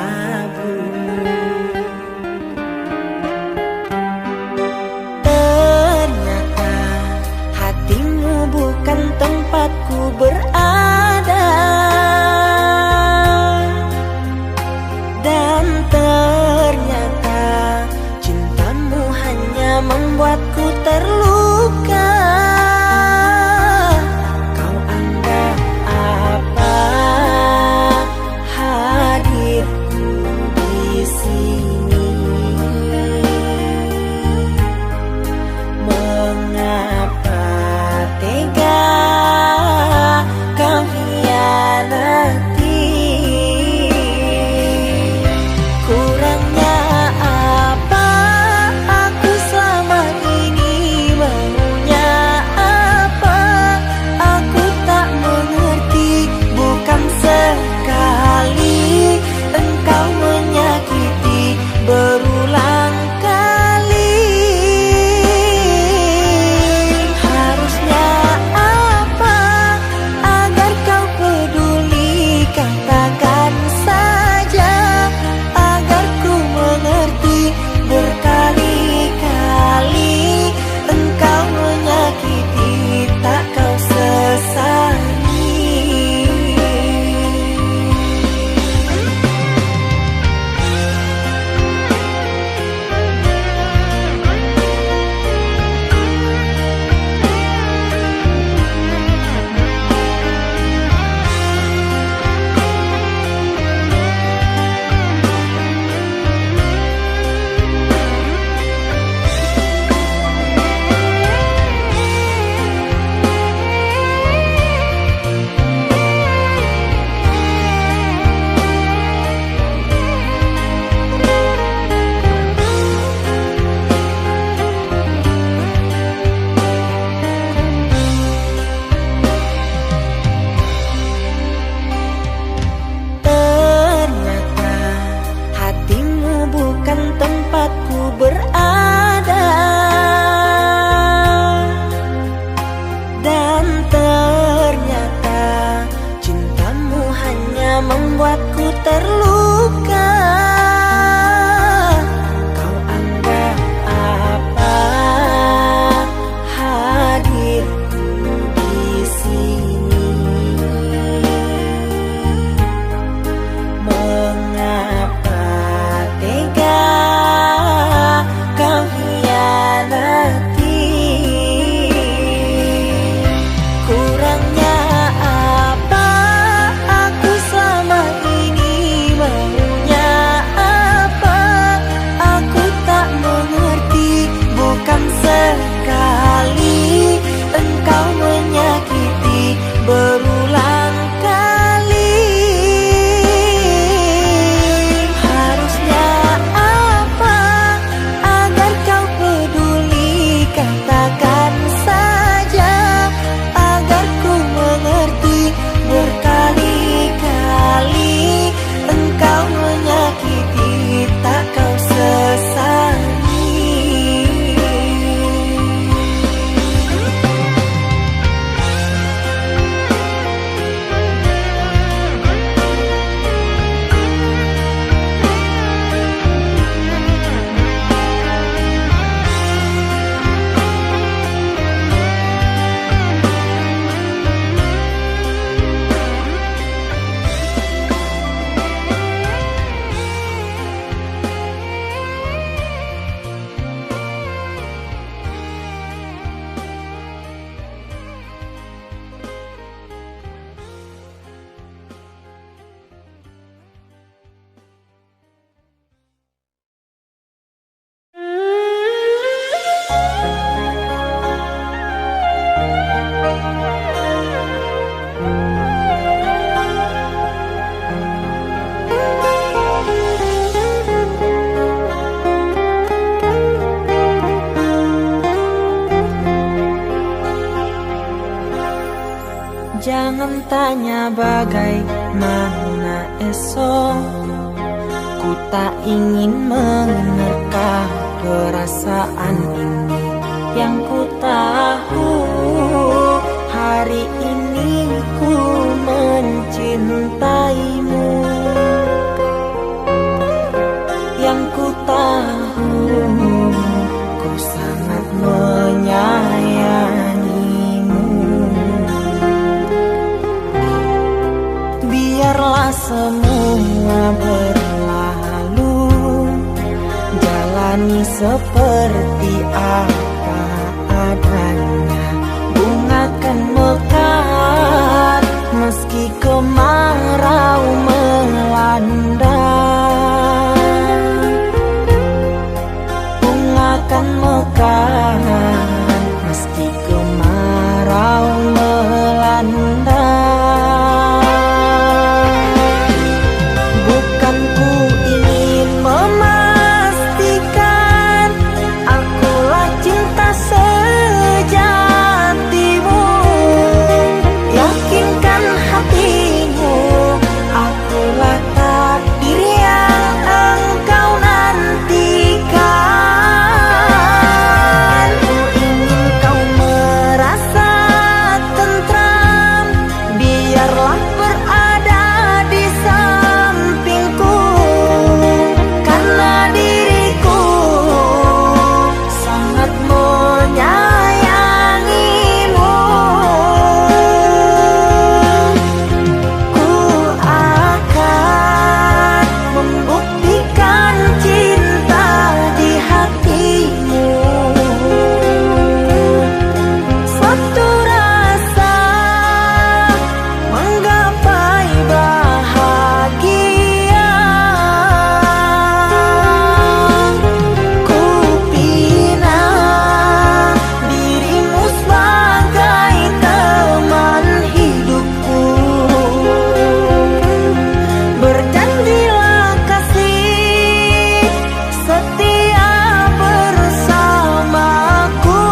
labu. Ternyata hatimu bukan tempatku berada, dan ternyata cintamu hanya membuatku terluka. Kau anggap apa hadirku di sini? Mengapa tega kau hianati? Kurangnya apa aku selama ini? Maunya apa aku tak mengerti. Bukan sekali engkau menyakiti, berulang kali. Harusnya apa agar kau peduli? Katakan saja agar ku mengerti. Berkali-kali engkau menyakiti, tak kau sesali. Ternyata hatimu bukan tempatku berada, dan ternyata cintamu hanya membuatku terluka. Kau anggap apa hadirku di sini? Mengapa tega kau hianati? Kurangnya apa aku selama ini? Maunya apa aku tak mengerti. Bukan sekali engkau menyakiti, berulang kali. Harusnya apa agar kau peduli? Katakan saja agar ku mengerti. Berkali-kali engkau menyakiti, tak kau sesali. Jangan tanya bagaimana esok, ku tak ingin menerka perasaan ini. Yang ku tahu hari ini ku mencintaimu. seperti apa adanya. Bunga kan mekar meski kemarau melanda. Bunga kan mekar meski kemarau melanda. Bukan ku ingin memastikan akulah cinta sejatimu. Yakinkan hatimu, akulah takdir yang engkau nantikan. Ku ingin kau merasa tentram, biarlah berada di sampingku, karena diriku sangat menyayangimu. Ku akan membuktikan cinta di hatimu. Satu rasa menggapai bahagia. Ku pinang dirimu sebagai teman hidupku. Berjanjilah kasih setia bersamaku.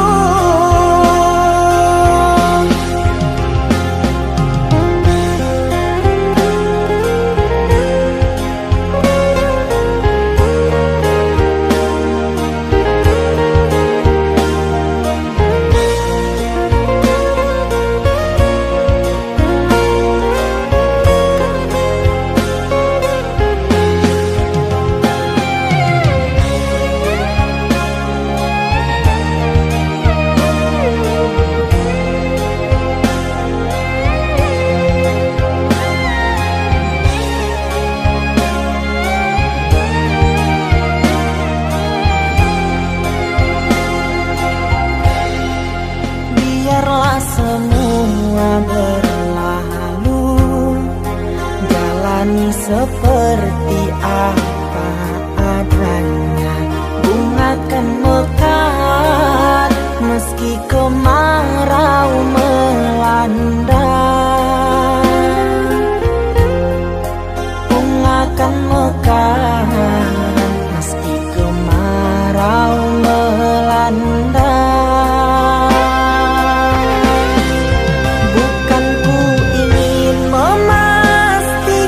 Biarlah semua berlalu, jalani seperti apa adanya. Bunga kan mekar meski kemarau melanda. Bunga kan mekar meski kemarau melanda. Bukan ku ingin memastikan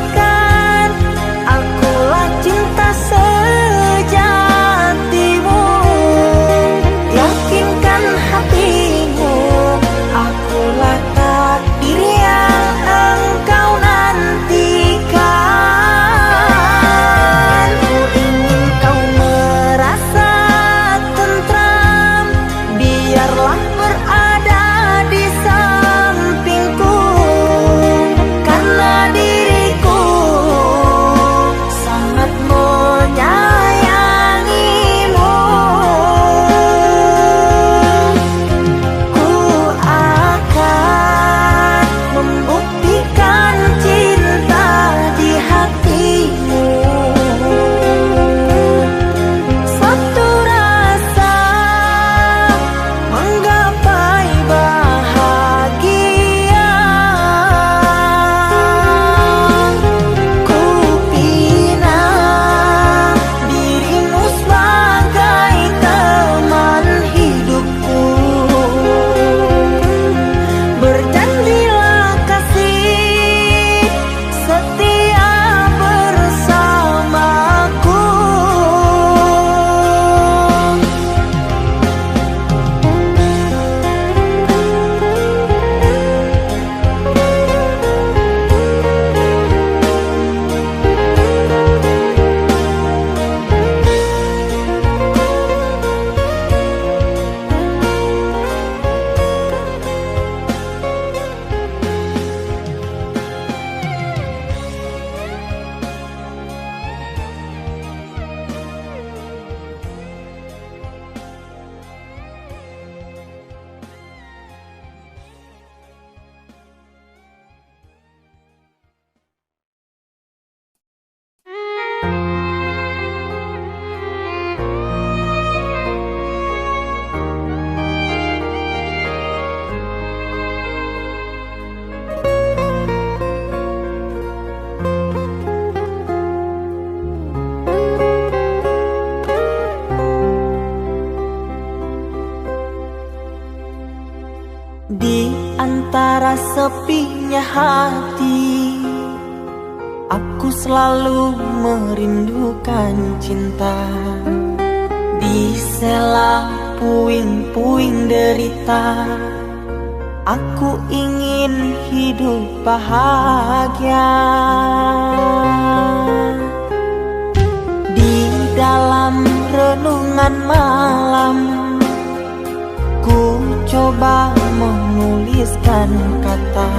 Di antara sepinya hati, aku selalu merindukan cinta. Di sela puing-puing derita, aku ingin hidup bahagia. Di dalam renungan malam, ku coba menuliskan kata,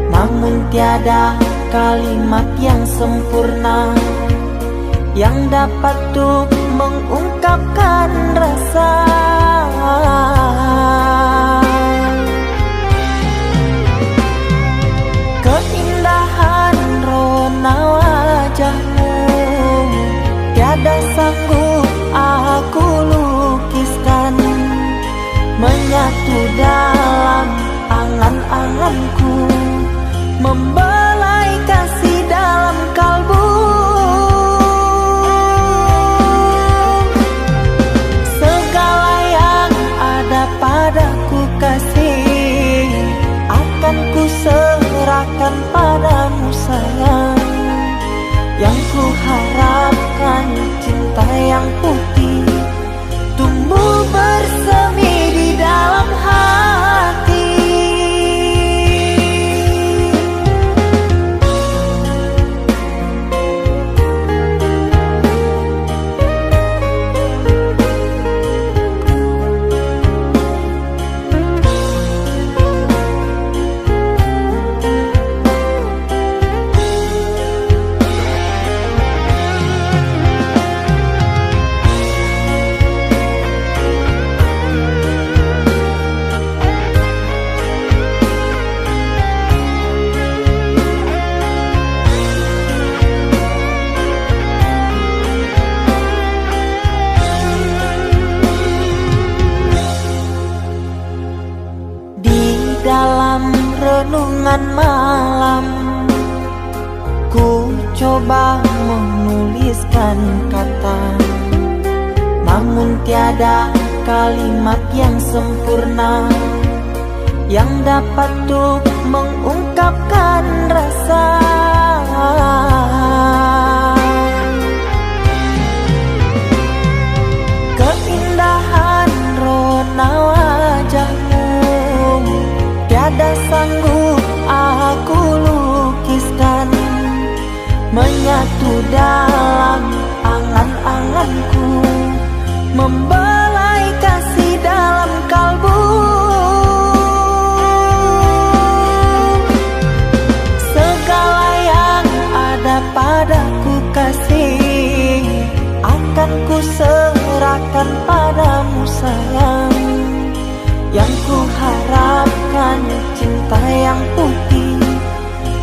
namun tiada kalimat yang sempurna yang dapat untuk mengungkapkan rasa. Keindahan rona wajahmu tiada sanggup aku lukiskan, menyatu dalam angan-anganku, membelai kasih dalam kalbu. Segala yang ada padaku kasih, akan ku serahkan padamu sayang. Yang ku harapkan cinta yang putih tumbuh bersemi di dalam hati. Dalam renungan malam, ku coba menuliskan kata, namun tiada kalimat yang sempurna yang dapat untuk mengungkapkan rasa. Keindahan rona wajahmu tiada sanggup aku lukiskan, menyatu dalam angan-anganku, membelai kasih dalam kalbu. Segala yang ada padaku kasih, akan ku serahkan padamu sayang. Yang ku harapkan cinta yang putih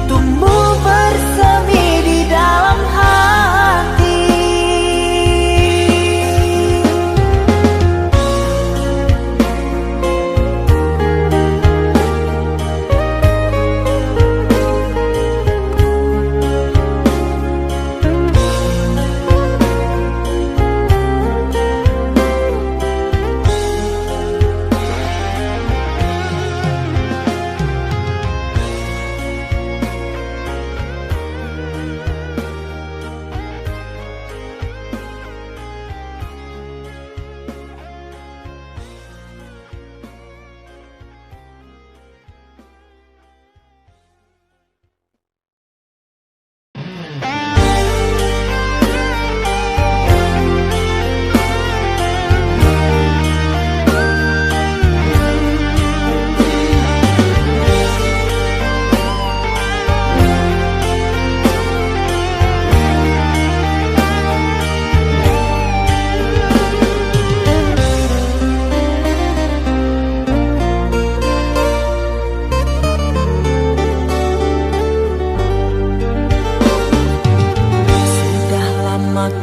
tumbuh bersemi di dalam hati.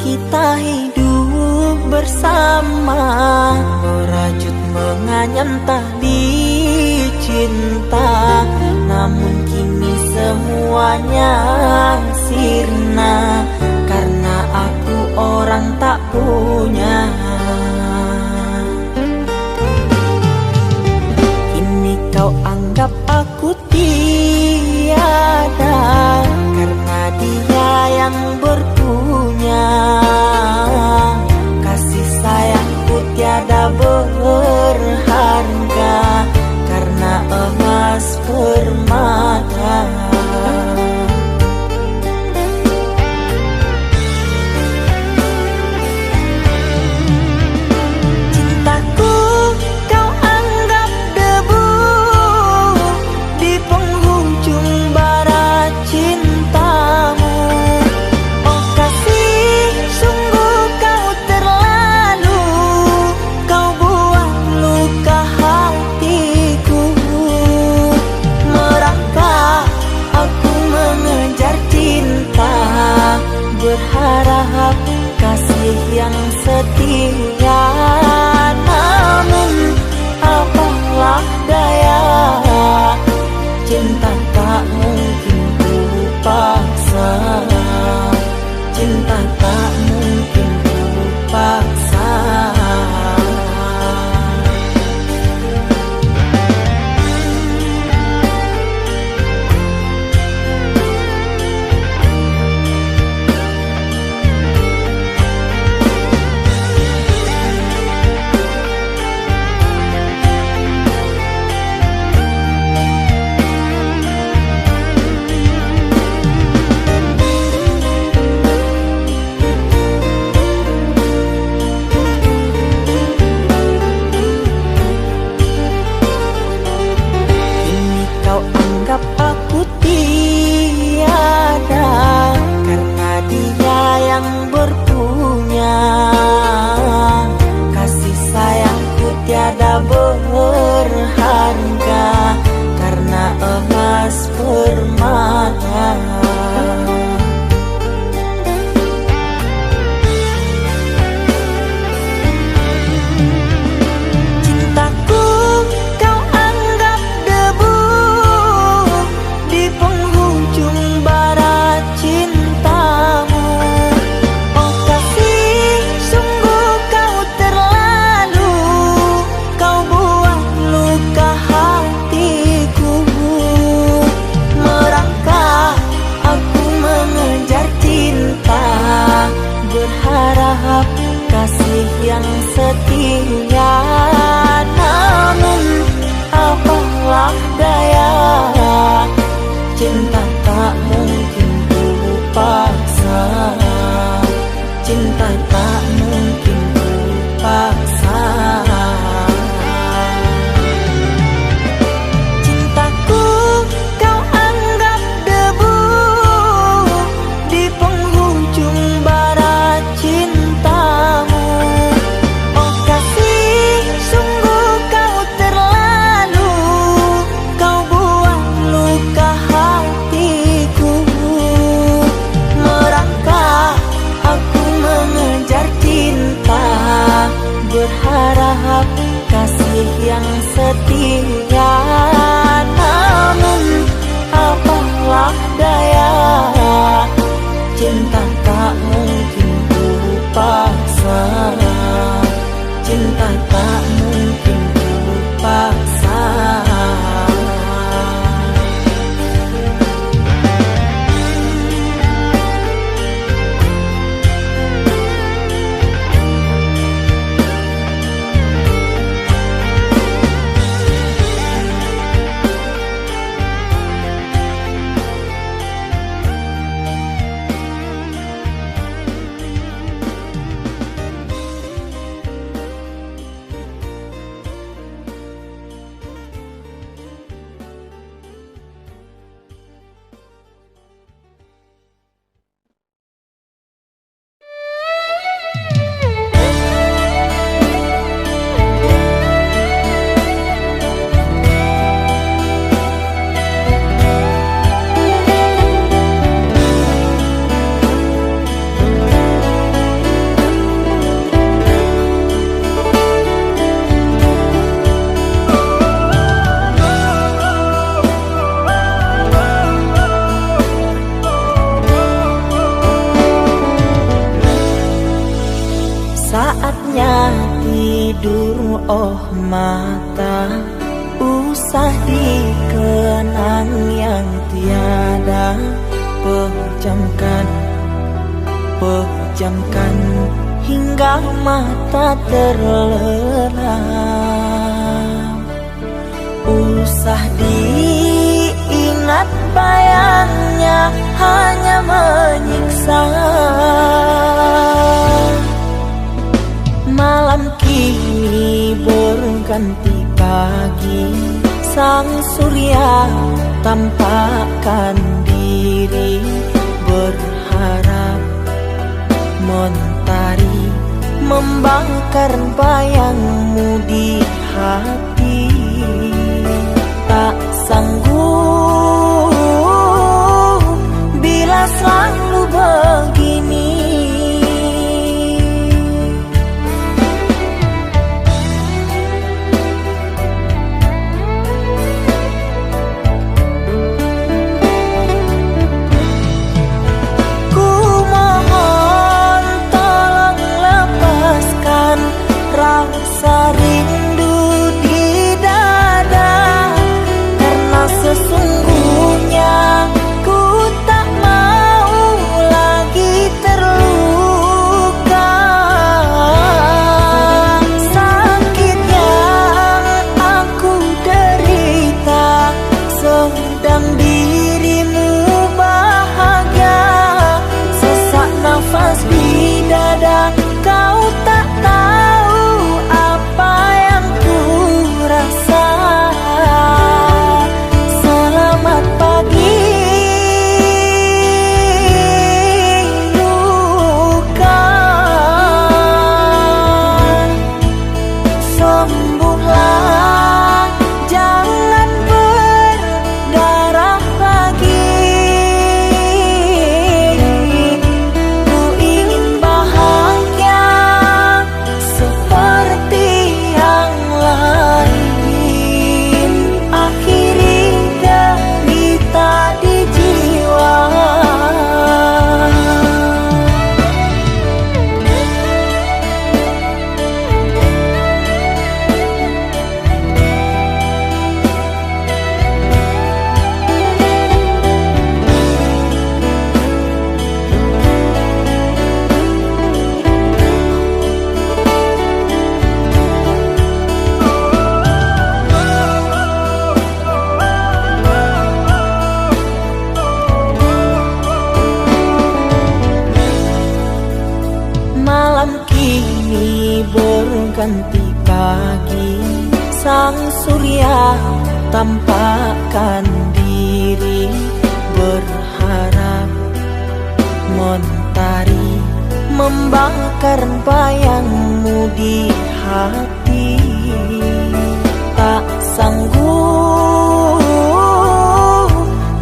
Kita hidup bersama, merajut menganyam tali cinta, namun kini semuanya sirna karena aku orang tak punya. Kini berharap kasih yang setia. Namun apalah daya, cinta tak mungkin ku paksa. Cinta tak mungkin ku paksa. Berharga karena emas permata. Cintaku kau anggap debu di penghujung barat cintamu. Oh kasih, sungguh kau terlalu, kau buat luka hatiku. Merangkak aku mengejar cinta, berharap kasih yang setia. Namun apalah daya, cinta tak mungkin ku paksa. Cinta tak mungkin ku paksa. Cintaku kau anggap debu di penghujung barat cintamu. Oh kasih, sungguh kau terlalu, kau buat luka hatiku. Merangkak aku mengejar cinta, berharap kasih yang setia. Namun apalah daya, cinta tak mungkin ku paksa. Cinta tak mungkin ku paksa. Saatnya tidur, oh mata, usah dikenang yang tiada. Pejamkan hingga mata terlelap. Usah diingat bayangnya, hanya menyiksa. Malam kini berganti pagi, sang surya tampakkan diri, berharap mentari membakar bayangmu di hati. Tak sanggup bila selalu begini, di dada, kau tak tahu apa yang ku rasa. Selamat pagi luka, sembuhlah, jangan berdarah lagi. Ku ingin bahagia seperti yang lain, akhiri derita di jiwa. Malam kini berganti pagi, sang surya tampakkan diri, berharap mentari membakar bayangmu di hati. Tak sanggup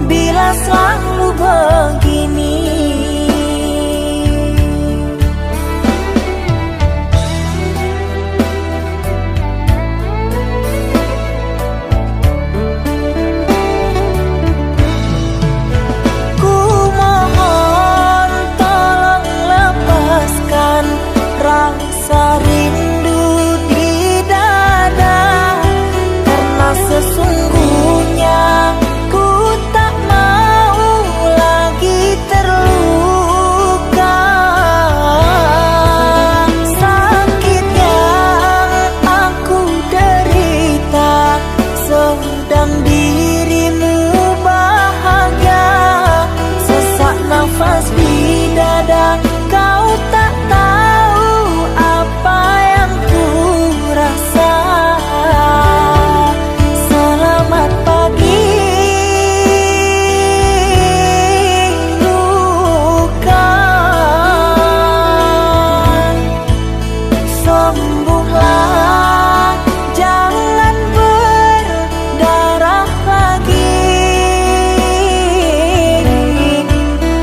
bila selalu begini. Ku mohon tolong lepaskan rasa rindu di dada, karena sesungguhnya ku tak mau lagi terluka. Sakit yang aku derita, sedang dirimu bahagia. Sesak nafas di dada, kau tak tahu apa yang ku rasa. Selamat pagi luka, sembuhlah, jangan berdarah lagi.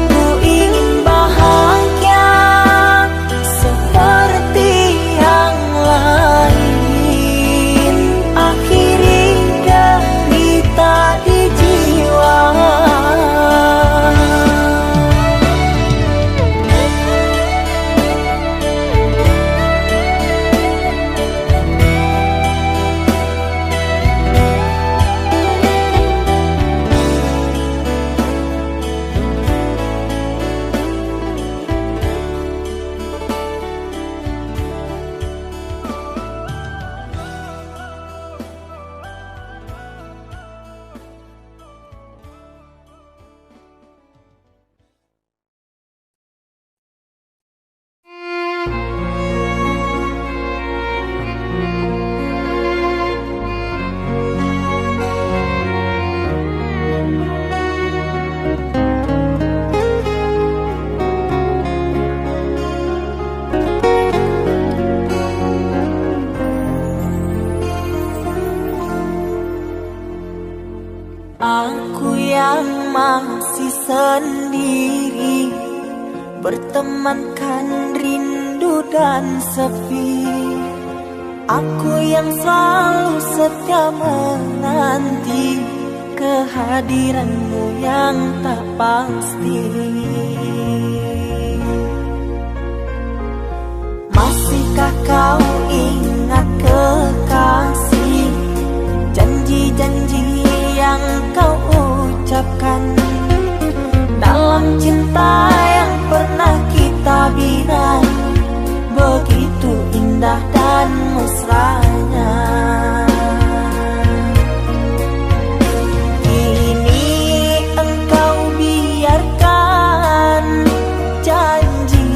Ku ingin bahagia seperti yang lain, akhiri derita di jiwa. Aku yang masih sendiri, bertemankan rindu dan sepi. Aku yang selalu setia menanti kehadiranmu yang tak pasti. Masihkah kau ingat kekasih, janji-janji yang kau ucapkan dalam cinta yang pernah kita bina, begitu indah dan mesranya. Kini engkau biarkan janji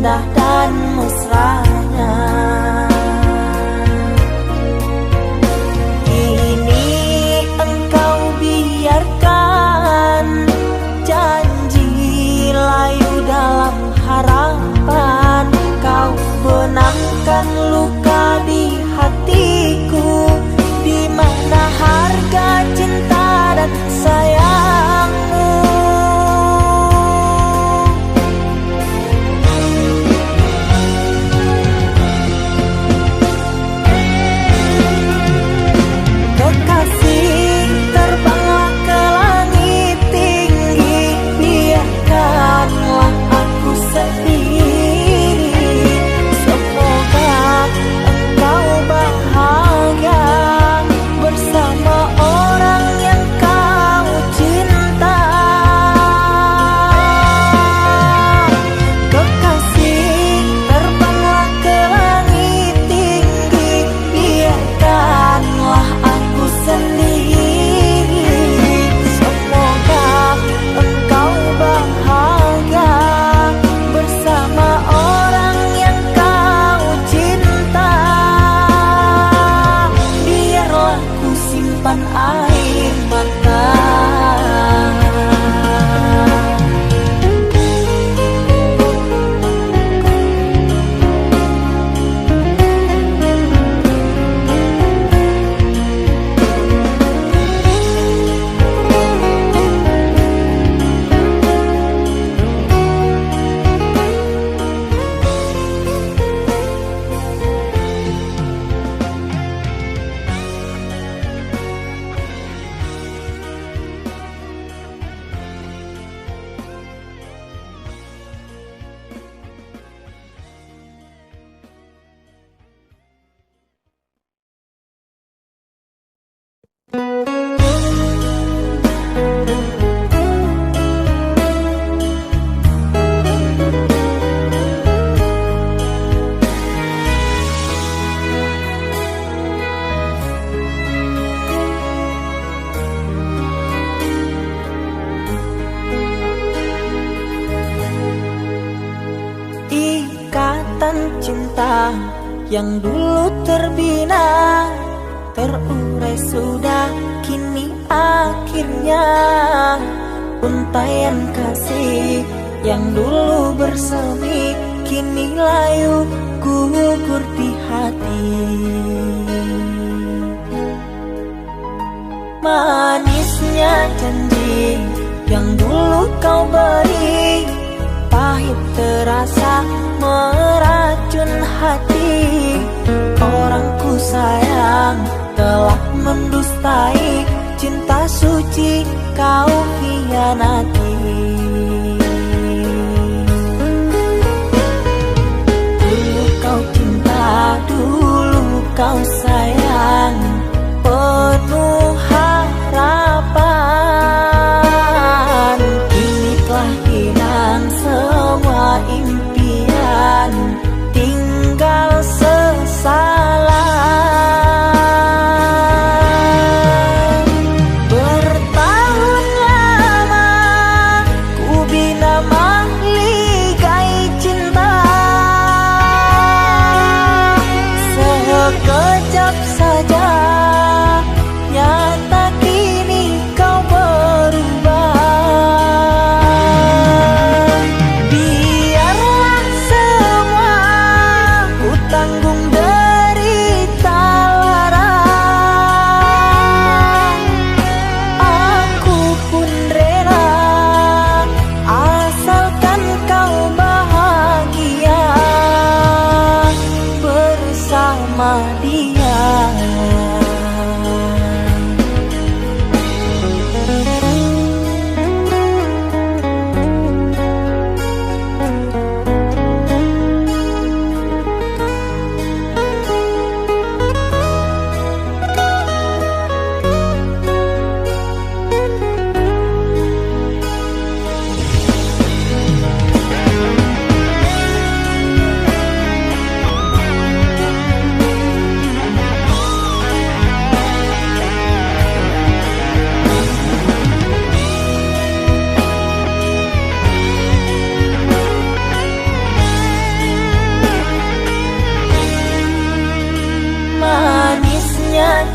indah dan mesranya. Kini engkau biarkan janji layu dalam harapan. Kau benamkan luka di hatiku, di mana harga cinta dan sayangmu. Kekasih, terbanglah ke langit tinggi, biarkanlah aku sendiri. Semoga engkau bahagia bersama orang yang kau cinta. Kekasih, terbanglah ke langit tinggi, biarkanlah aku sendiri. Semoga engkau bahagia bersama orang yang kau cinta. Biarlah ku simpan air mata. Ikatan cinta yang dulu terbina, terurai sudah kini akhirnya. Untaian kasih yang dulu bersemi, kini layu gugur di hati. Manisnya janji yang dulu kau beri, pahit terasa meracun hati. Orang ku sayang telah mendustai, cinta suci kau hianati. Dulu kau cinta, dulu kau sayang, penuh harapan. Kini telah hilang semua impian, tinggal sesalan. Bertahun lama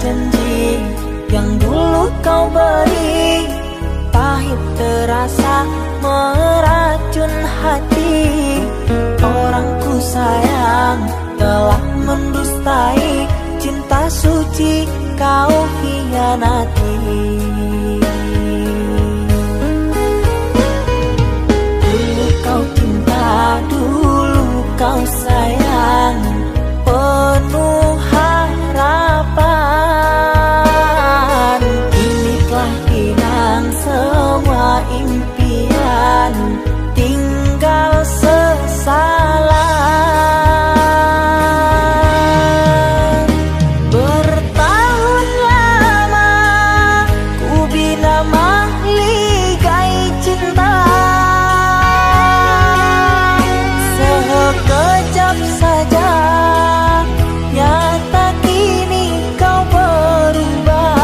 janji yang dulu kau beri, pahit terasa meracun hati. Orang ku sayang telah mendustai cinta suci kau hianati. Dulu kau cinta, dulu kau sayang, penuh harapan. Kini telah hilang semua impian, tinggal sesalan. Bertahun lama ku bina mahligai cinta, sekejap saja nyata kini kau berubah.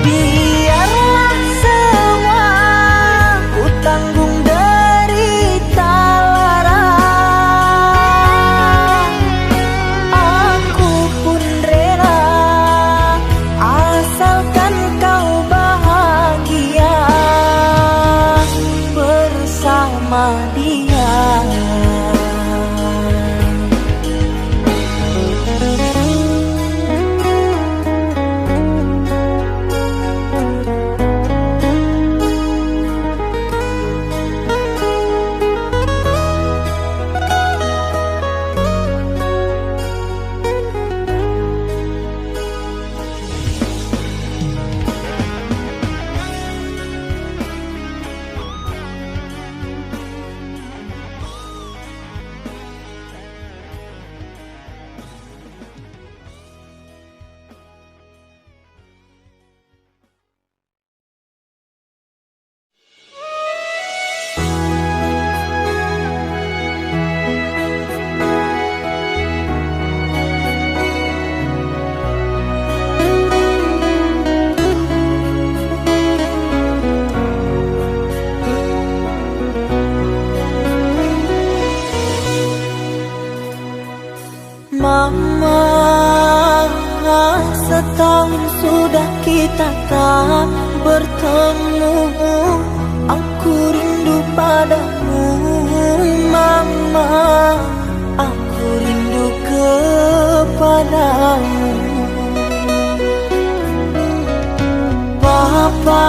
Biarlah semua ku tanggung derita lara, aku pun rela asalkan kau bahagia bersama dia. Mama, setahun sudah kita tak bertemu. Aku rindu padamu, Mama. Aku rindu kepadamu. Papa,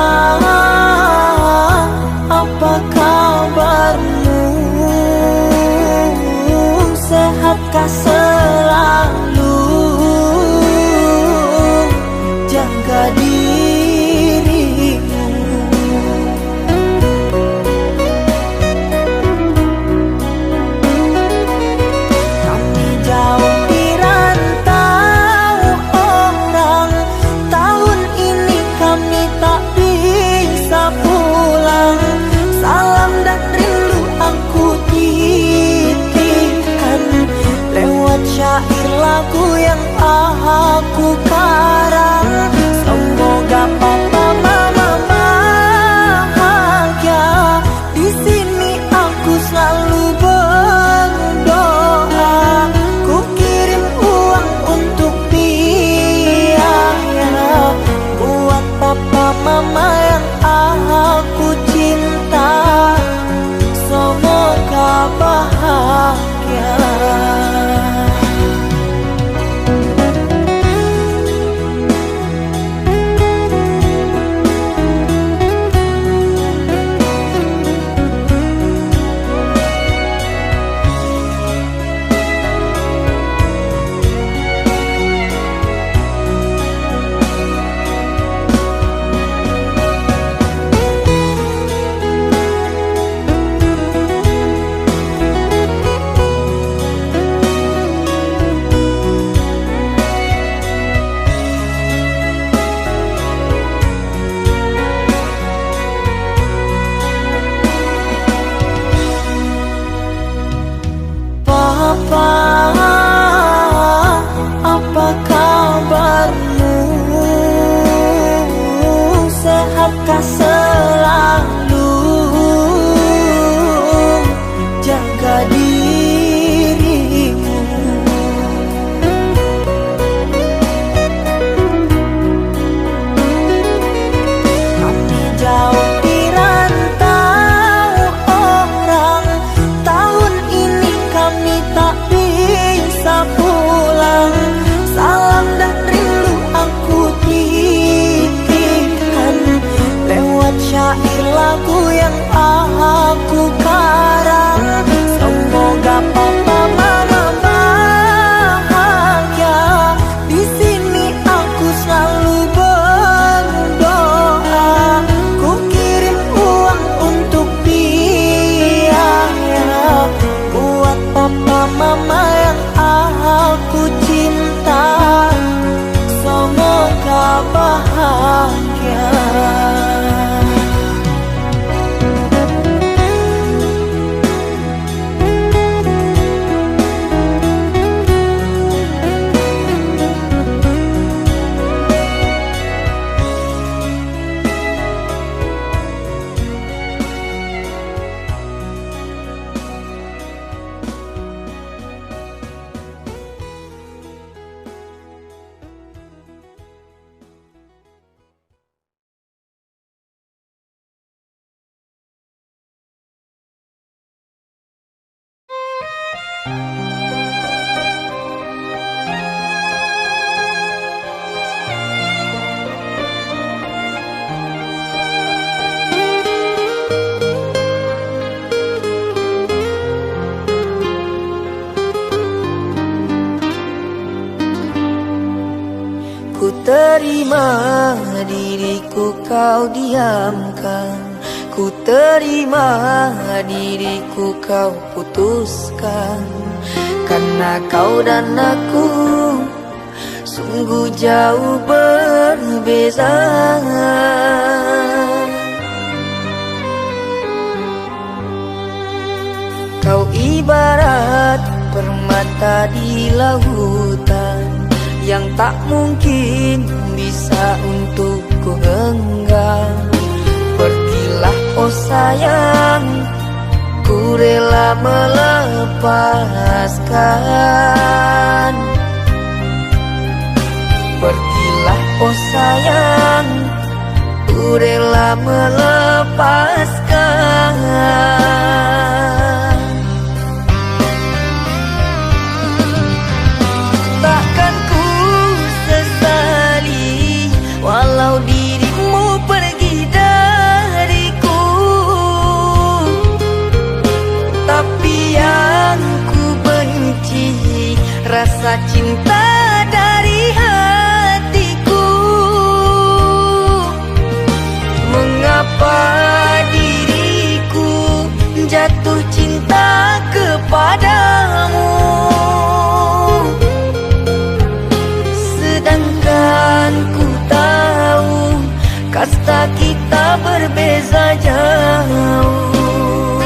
apa kabarmu? Sehatkah selalu? Jaga dirimu. Kami jauh di rantau orang, tahun ini kami tak bisa pulang. Salam dan rindu aku titipkan lewat syair lagu yang aku karang. Semoga papa mama bahagia. Di sini aku selalu berdoa. Ku kirim uang untuk biaya buat papa mama yang aku cinta. Semoga bahagia. syair lagu yang aku karang. Semoga papa mama bahagia. Di sini aku selalu berdoa. Ku kirim uang untuk biaya buat papa mama yang aku cinta. Semoga bahagia. Ku terima diriku kau diamkan, ku terima diriku kau putuskan. Karena kau dan aku sungguh jauh berbeza. Kau ibarat permata di lautan yang tak mungkin bisa untuk ku genggam. Pergilah oh sayang, ku rela melepaskan. Pergilah oh sayang, ku rela melepaskan. Takkan ku sesali walau dirimu pergi dariku. Tapi yang ku benci rasa cinta dari hatiku. Mengapa diriku jatuh cinta kepadamu, sedangkan ku tahu kasta kita berbeza jauh.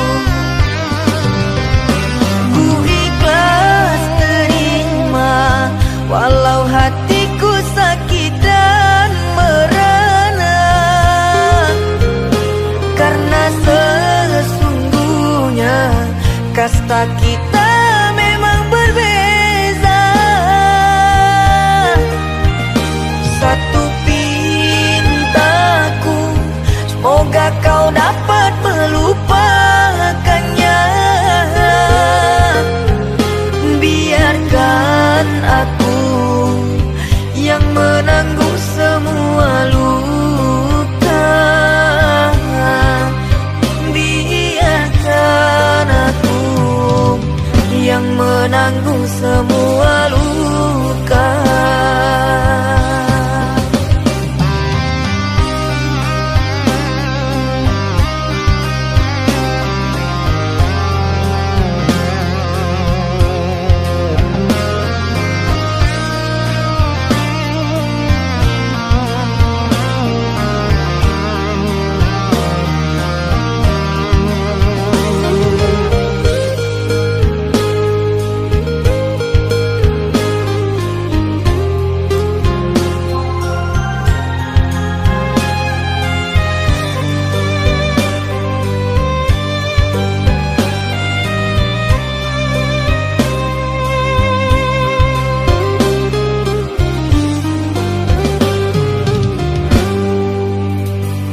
Ku ikhlas terima walau hatiku sakit dan merana. Karena sesungguhnya kasta kita memang berbeza. Satu pintaku, semoga kau dapat melupakannya. Biarkan aku yang menanggung semua luka. Biarkan aku yang menanggung semua luka.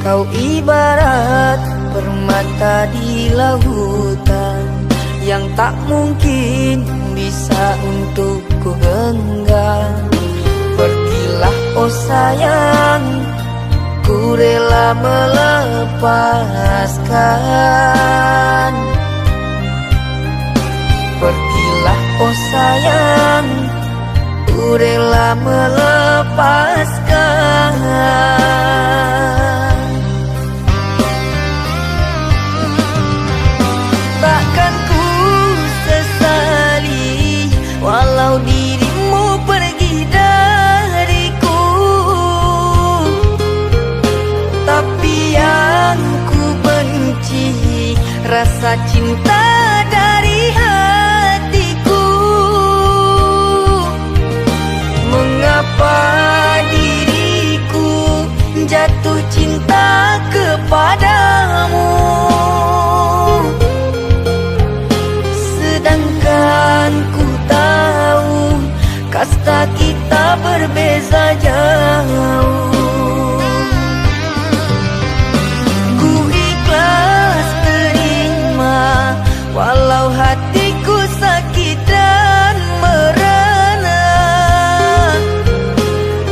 Kau ibarat permata di lautan yang tak mungkin bisa untuk ku genggam. Pergilah oh sayang, ku rela melepaskan. melepaskan. Pergilah oh sayang, ku rela melepaskan. Takkan ku sesali walau dirimu pergi dariku, tapi yang ku benci rasa cinta dari hatiku. Mengapa diriku jatuh cinta kepadamu, sedangkan ku tahu kasta kita berbeza jauh. Ku ikhlas terima walau hatiku sakit dan merana,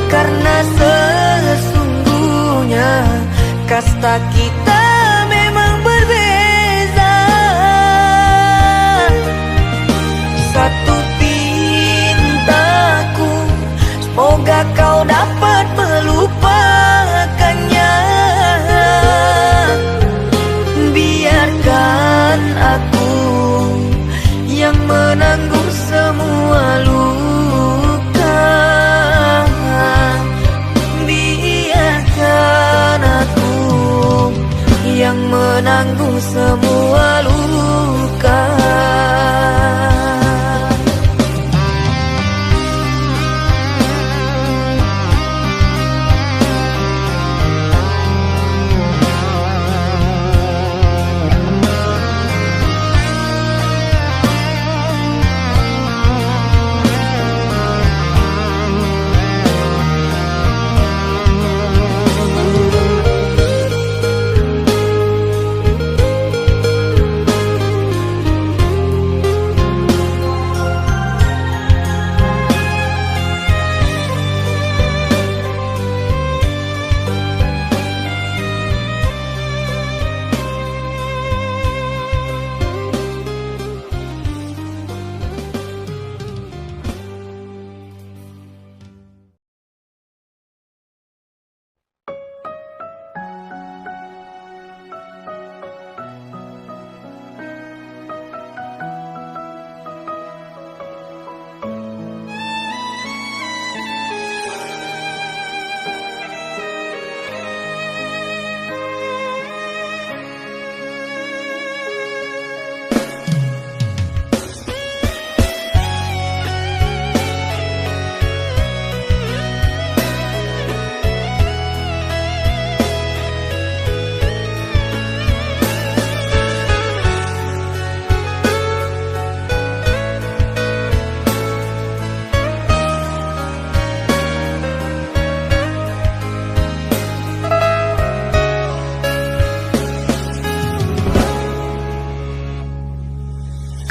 karena sesungguhnya kasta kita memang berbeza. Satu pintaku, semoga kau dapat melupakannya. Biarkan aku yang menanggung semua luka. Biarkan aku yang menanggung semua luka.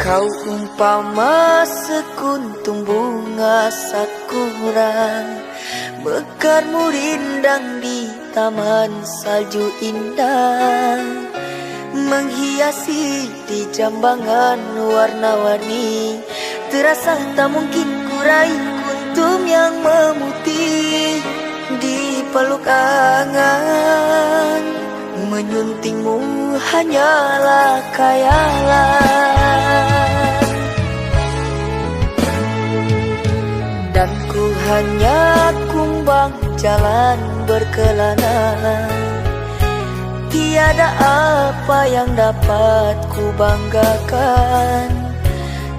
Kau umpama sekuntum bunga sakura, mekarmu rindang di taman salju indah, menghiasi di jambangan warna-warni. Terasa tak mungkin kurai kuntum yang memutih di peluk angan. Menyuntingmu hanyalah khayalan, dan ku hanya kumbang jalan berkelana. Tiada apa yang dapat ku banggakan.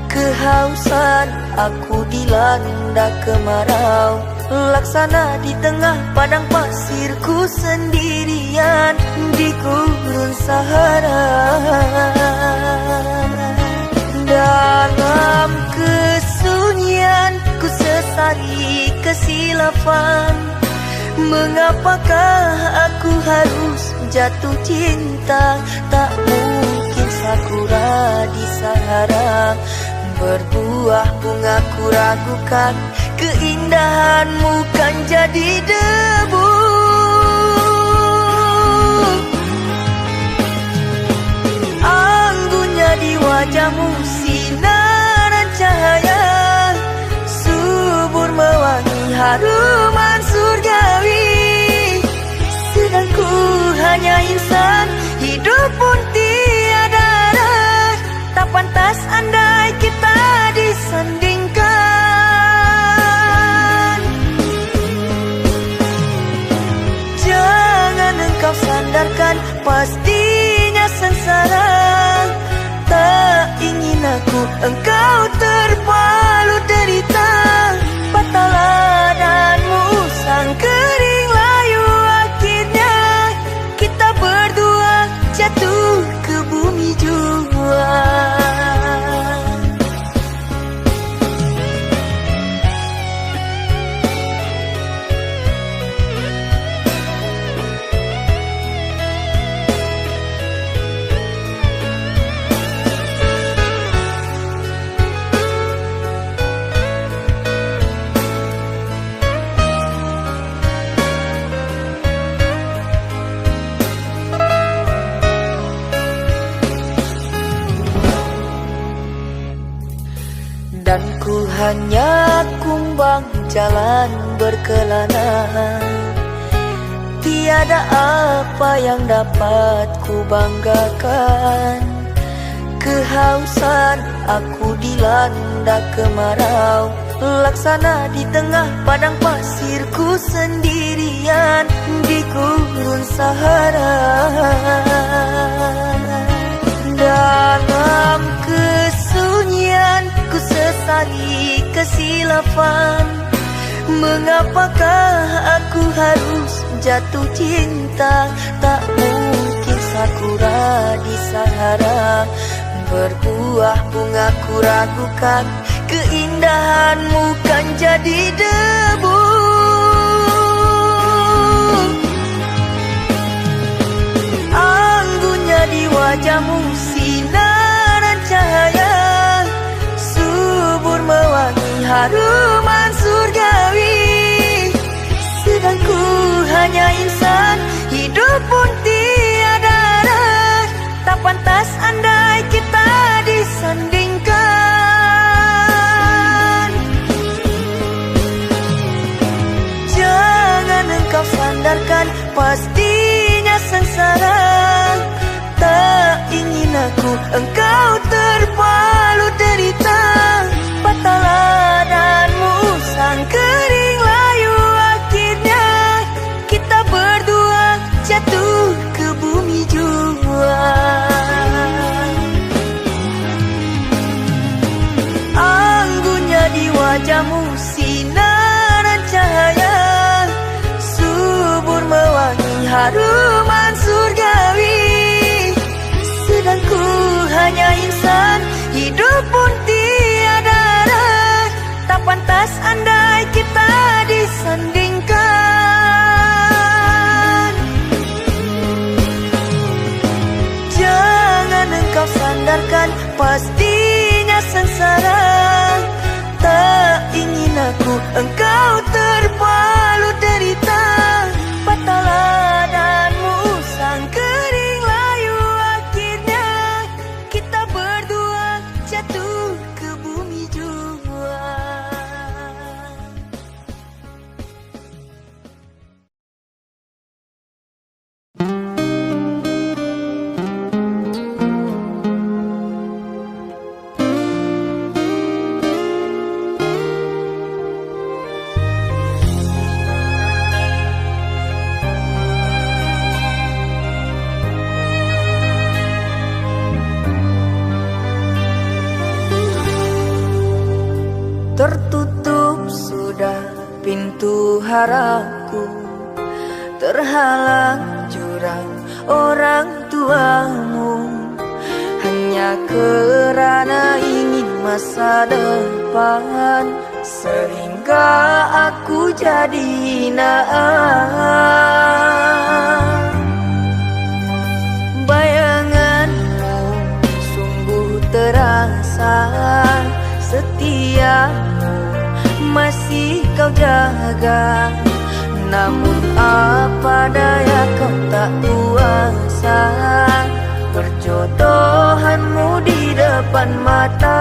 Kehausan aku dilanda kemarau, laksana di tengah padang pasirku sendirian di gurun Sahara. Dalam kesunyian ku sesali kesilafan. Mengapakah aku harus jatuh cinta? Tak mungkin sakura di Sahara berbuah bunga, ku ragukan keindahanmu kan jadi debu. hanya insan, hidup pun tiada arah. Tak pantas andai kita disandingkan. Jangan engkau sandarkan, pastinya sengsara. Tak ingin aku engkau terpalu derita. Patahlah dan musang kering layu, akhirnya kita berdua jatuh ke bumi jua. Dan ku hanya kumbang jalan berkelana. Tiada apa yang dapat ku banggakan. Kehausan aku dilanda kemarau, laksana di tengah padang pasirku sendirian di gurun Sahara. Dalam kesunyian ku sesali kesilapan. Mengapakah aku harus jatuh cinta? Tak mungkin sakura di Sahara berbuah bunga, ku ragukan keindahanmu kan jadi debu. Anggunnya di wajahmu sinaran cahaya, subur mewangi haruman surgawi. Sedang ku hanya insan, hidup pun tiada arah. Tak pantas andai kita disandingkan. Jangan engkau sandarkan, pastinya sengsara. Tak ingin aku engkau terpalu derita. Patahlah dan musang kering layu, akhirnya kita berdua jatuh ke bumi jua. Anggunnya di wajahmu sinaran cahaya, subur mewangi haruman surgawi. Sedang ku hanya insan, hidup pun tiada arah. Tak pantas andai kita disandingkan. Jangan engkau sandarkan, pastinya sengsara. Tak ingin aku engkau terpalu derita. Patahlah dan musang kering layu, akhirnya kita berdua jatuh ke bumi jua. Tertutup sudah pintu harapku, terhalang jurang orang tuamu. Hanya kerana ingin masa depan, sehingga aku jadi naas. Bayanganmu sungguh terasa, setiamu masih kau jaga. Namun apa daya kau tak kuasa, perjodohanmu di depan mata.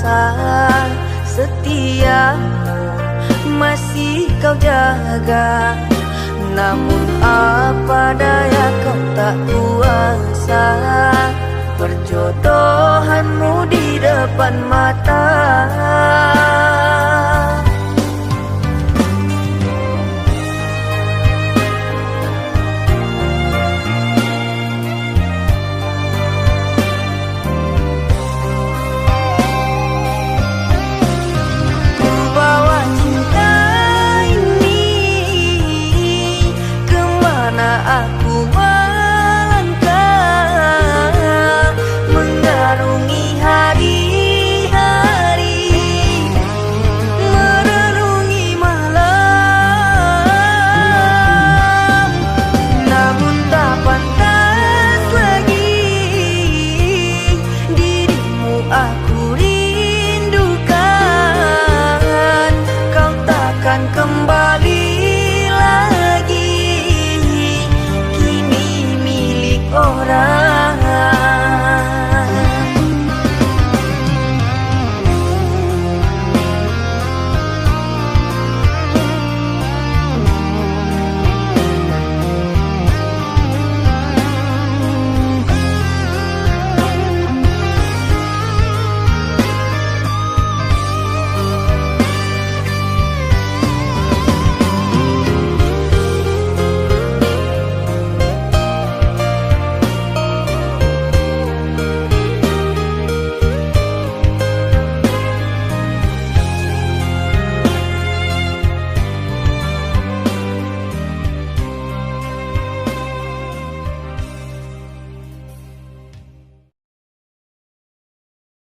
rasa setiamu masih kau jaga. Namun apa daya kau tak kuasa, perjodohanmu di depan mata